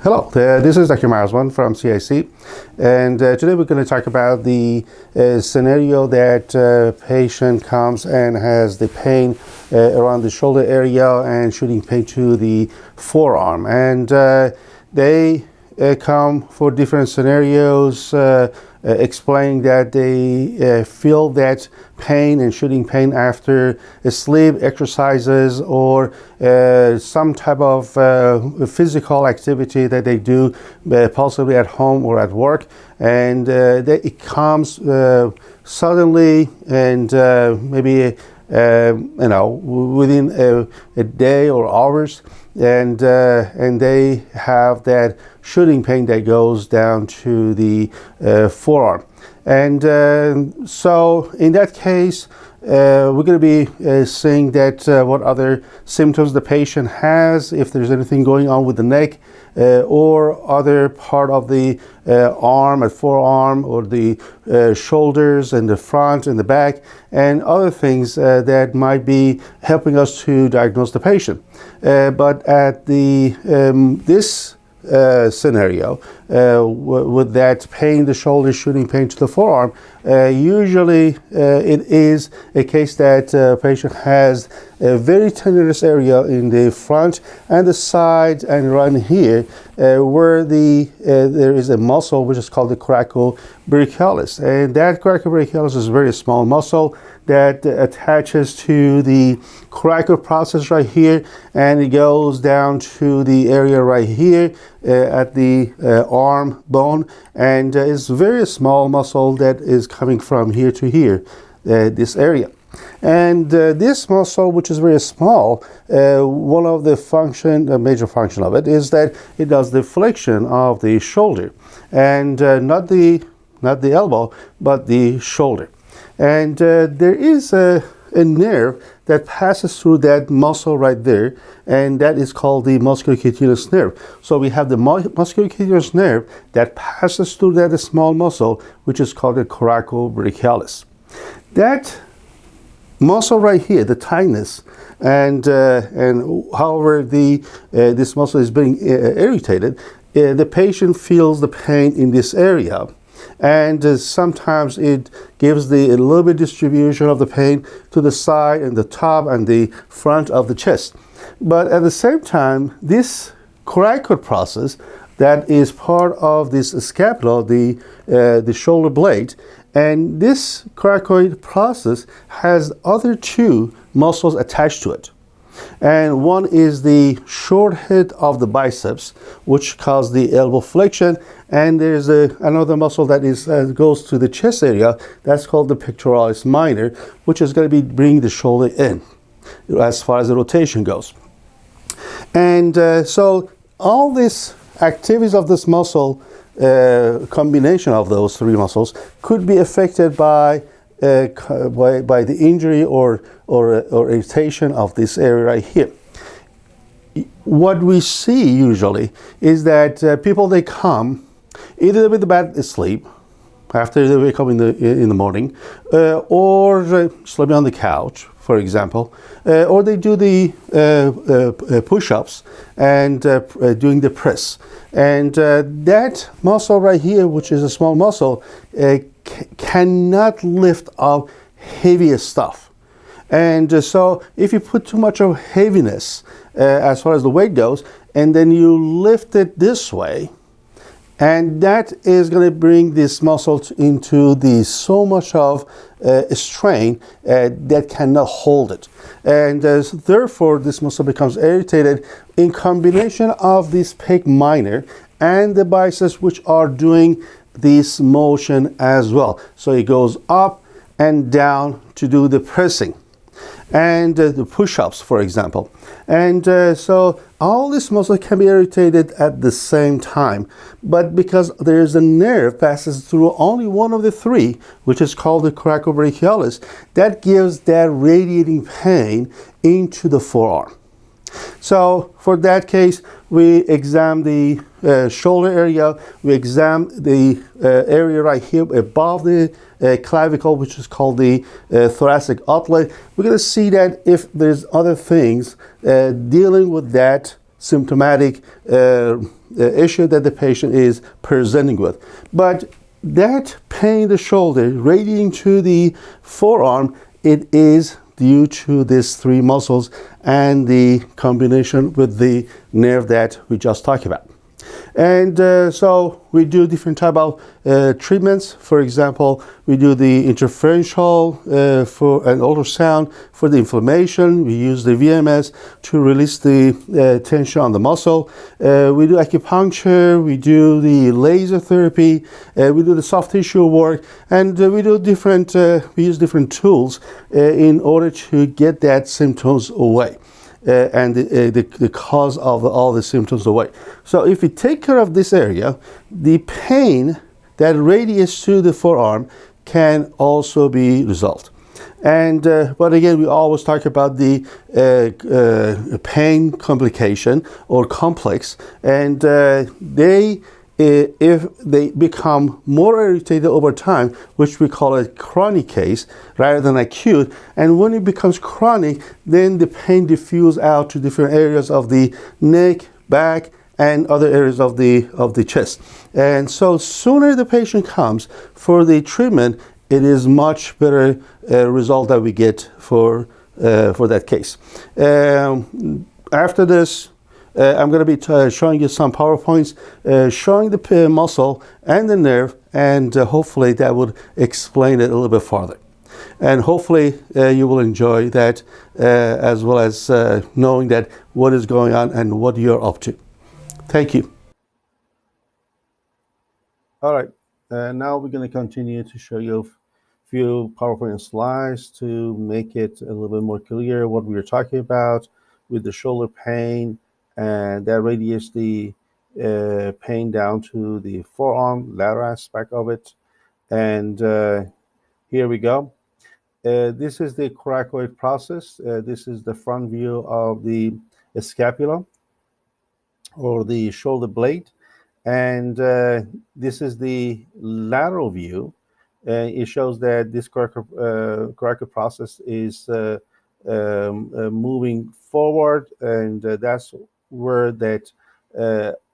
Hello, this is Dr. Marzban from CIC, and today we're going to talk about the scenario that a patient comes and has the pain around the shoulder area and shooting pain to the forearm. And they come for different scenarios, explaining that they feel that pain and shooting pain after sleep exercises or some type of physical activity that they do, possibly at home or at work, and it comes suddenly and maybe within a day or hours, and they have that shooting pain that goes down to the forearm. And so in that case, we're going to be seeing that what other symptoms the patient has, if there's anything going on with the neck or other part of the arm and forearm, or the shoulders and the front and the back, and other things that might be helping us to diagnose the patient. But at the this scenario, with that pain, the shoulder shooting pain to the forearm, usually it is a case that a patient has a very tendinous area in the front and the side and right here, where there is a muscle which is called the coracobrachialis, and that coracobrachialis is a very small muscle that attaches to the coracoid process right here, and it goes down to the area right here at the arm bone, and it's a very small muscle that is coming from here to here, this area. And this muscle, which is very small, one of the major function of it is that it does the flexion of the shoulder, and not the elbow, but the shoulder. And there is a nerve that passes through that muscle right there, and that is called the musculocutaneous nerve. So we have the musculocutaneous nerve that passes through that small muscle, which is called the coracobrachialis. That muscle right here, the tightness, and however this muscle is being irritated, the patient feels the pain in this area. And sometimes it gives a little bit distribution of the pain to the side and the top and the front of the chest. But at the same time, this coracoid process that is part of this scapula, the shoulder blade, and this coracoid process has other two muscles attached to it. And one is the short head of the biceps, which causes the elbow flexion, and there's another muscle that goes to the chest area, that's called the pectoralis minor, which is going to be bringing the shoulder in as far as the rotation goes. And so all these activities of this muscle, combination of those three muscles, could be affected by the injury or irritation of this area right here. What we see usually is that people, they come either with a bad sleep after they wake up in the morning, or sleeping on the couch, for example, or they do the push-ups and doing the press, and that muscle right here, which is a small muscle, cannot lift up heavier stuff. And so if you put too much of heaviness as far as the weight goes, and then you lift it this way, and that is going to bring this muscle into so much of strain that cannot hold it. And therefore, this muscle becomes irritated in combination of this pec minor and the biceps, which are doing this motion as well. So it goes up and down to do the pressing and the push-ups, for example. And so all this muscle can be irritated at the same time, but because there is a nerve passes through only one of the three, which is called the coracobrachialis, that gives that radiating pain into the forearm. So for that case, we examine the shoulder area, we examine the area right here above the clavicle, which is called the thoracic outlet. We're going to see that if there's other things dealing with that symptomatic issue that the patient is presenting with. But that pain in the shoulder radiating to the forearm, it is due to these three muscles and the combination with the nerve that we just talked about. And so we do different type of treatments. For example, we do the interferential for an ultrasound for the inflammation. We use the VMS to release the tension on the muscle. We do acupuncture. We do the laser therapy. We do the soft tissue work, and we do different. We use different tools in order to get that symptoms away. And the cause of all the symptoms away. So if we take care of this area, the pain that radiates to the forearm can also be resolved. And but again, we always talk about the pain complication or complex, and if they become more irritated over time, which we call a chronic case rather than acute, and when it becomes chronic, then the pain diffuse out to different areas of the neck, back, and other areas of the chest. And so sooner the patient comes for the treatment, it is much better result that we get for that case. After this, I'm going to be showing you some PowerPoints showing the muscle and the nerve, and hopefully that would explain it a little bit farther. And hopefully you will enjoy that as well as knowing that what is going on and what you're up to. Thank you. All right, now we're going to continue to show you a few PowerPoint slides to make it a little bit more clear what we were talking about with the shoulder pain, and that radiates the pain down to the forearm, lateral aspect of it. And here we go. This is the coracoid process. This is the front view of the scapula or the shoulder blade. And this is the lateral view. It shows that this coracoid process is moving forward, and that's where that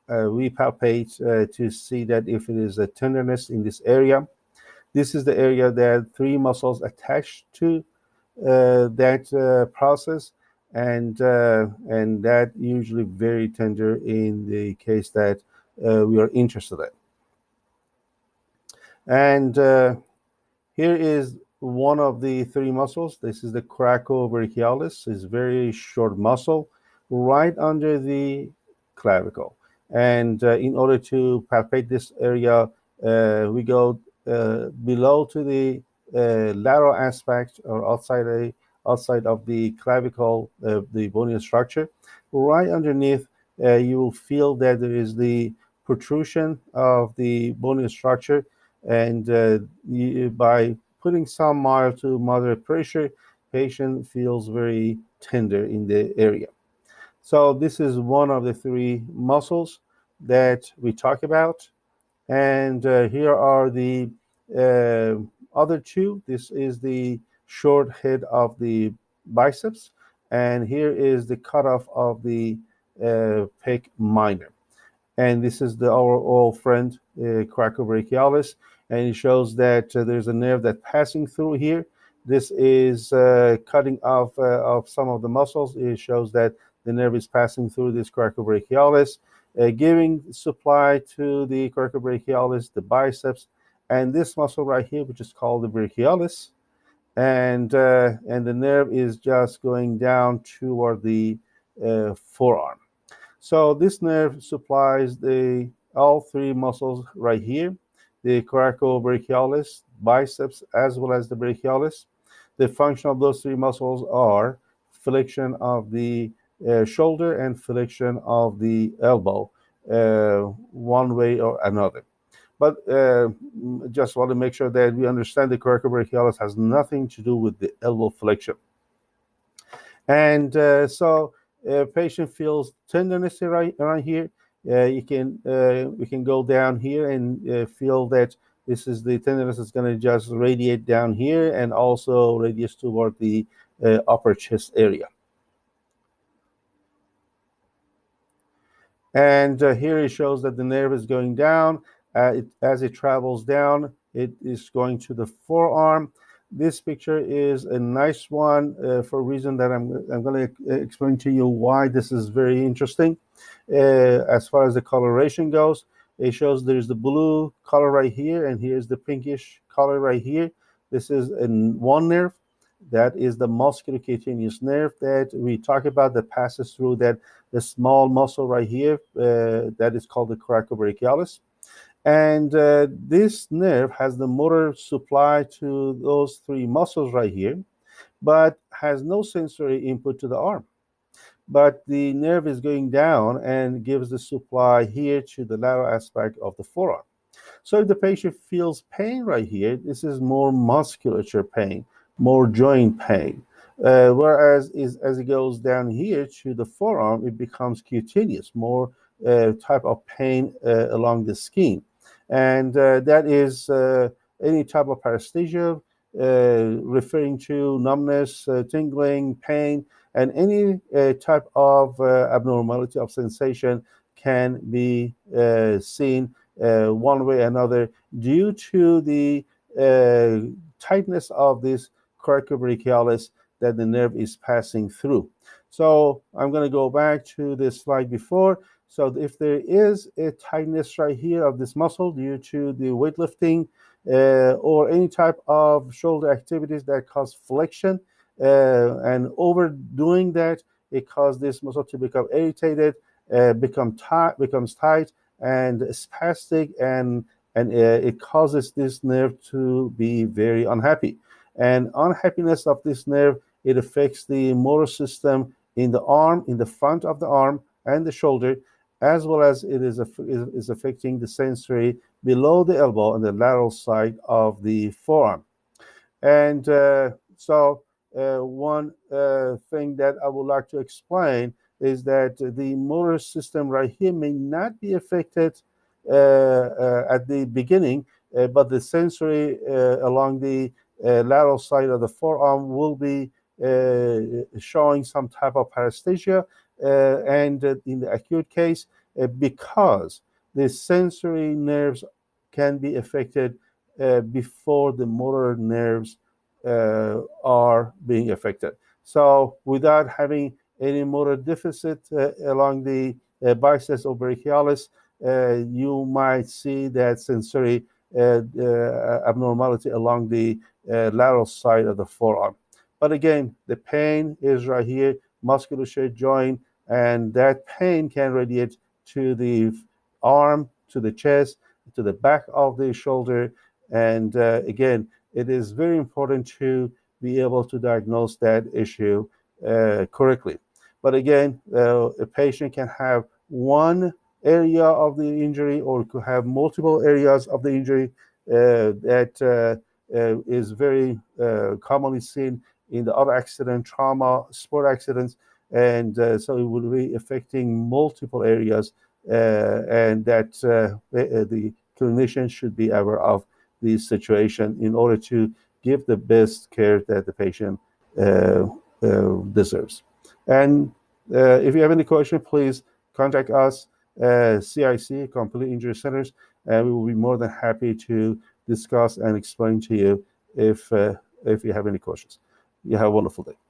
we palpate to see that if it is a tenderness in this area. This is the area that three muscles attached to that process, and that usually very tender in the case that we are interested in. And here is one of the three muscles. This is the coracobrachialis. It's a very short muscle right under the clavicle. And in order to palpate this area, we go below to the lateral aspect or outside of the clavicle, the bony structure. Right underneath, you will feel that there is the protrusion of the bony structure, and by putting some mild to moderate pressure, patient feels very tender in the area. So this is one of the three muscles that we talk about. And here are the other two. This is the short head of the biceps, and here is the cutoff of the pec minor. And this is our old friend coracobrachialis, and it shows that there's a nerve that's passing through here. This is cutting off of some of the muscles. It shows that the nerve is passing through this coracobrachialis, giving supply to the coracobrachialis, the biceps, and this muscle right here, which is called the brachialis, and the nerve is just going down toward the forearm. So this nerve supplies all three muscles right here, the coracobrachialis, biceps, as well as the brachialis. The function of those three muscles are flexion of the shoulder and flexion of the elbow, one way or another. But just want to make sure that we understand the coracobrachialis has nothing to do with the elbow flexion. And so patient feels tenderness around here. We can go down here and feel that this is the tenderness is going to just radiate down here and also radius toward the upper chest area. And here it shows that the nerve is going down. As it travels down, it is going to the forearm. This picture is a nice one for a reason that I'm going to explain to you why this is very interesting. As far as the coloration goes, it shows there's the blue color right here, and here's the pinkish color right here. This is one nerve. That is the musculocutaneous nerve that we talk about, that passes through that the small muscle right here that is called the coracobrachialis. And this nerve has the motor supply to those three muscles right here, but has no sensory input to the arm. But the nerve is going down and gives the supply here to the lateral aspect of the forearm. So if the patient feels pain right here, this is more musculature pain, more joint pain. Whereas as it goes down here to the forearm, it becomes cutaneous, more type of pain along the skin. And that is any type of paresthesia, referring to numbness, tingling, pain, and any type of abnormality of sensation can be seen one way or another due to the tightness of this coracobrachialis that the nerve is passing through. So I'm going to go back to the slide before. So if there is a tightness right here of this muscle due to the weightlifting or any type of shoulder activities that cause flexion and overdoing that, it causes this muscle to become irritated, becomes tight and spastic, and it causes this nerve to be very unhappy. And unhappiness of this nerve, it affects the motor system in the arm, in the front of the arm and the shoulder, as well as it is affecting the sensory below the elbow and the lateral side of the forearm. And one thing that I would like to explain is that the motor system right here may not be affected at the beginning, but the sensory along the lateral side of the forearm will be showing some type of paresthesia, and in the acute case, because the sensory nerves can be affected before the motor nerves are being affected. So without having any motor deficit along the biceps or brachialis, you might see that sensory abnormality along the lateral side of the forearm. But again, the pain is right here, musculature joint, and that pain can radiate to the arm, to the chest, to the back of the shoulder. And again, it is very important to be able to diagnose that issue correctly. But again, a patient can have one area of the injury or could have multiple areas of the injury that is very commonly seen in the other accident, trauma, sport accidents, and so it will be affecting multiple areas, and that the clinician should be aware of the situation in order to give the best care that the patient deserves. And if you have any question, please contact us, CIC, Complete Injury Centers, and we will be more than happy to discuss and explain to you if you have any questions. You have a wonderful day.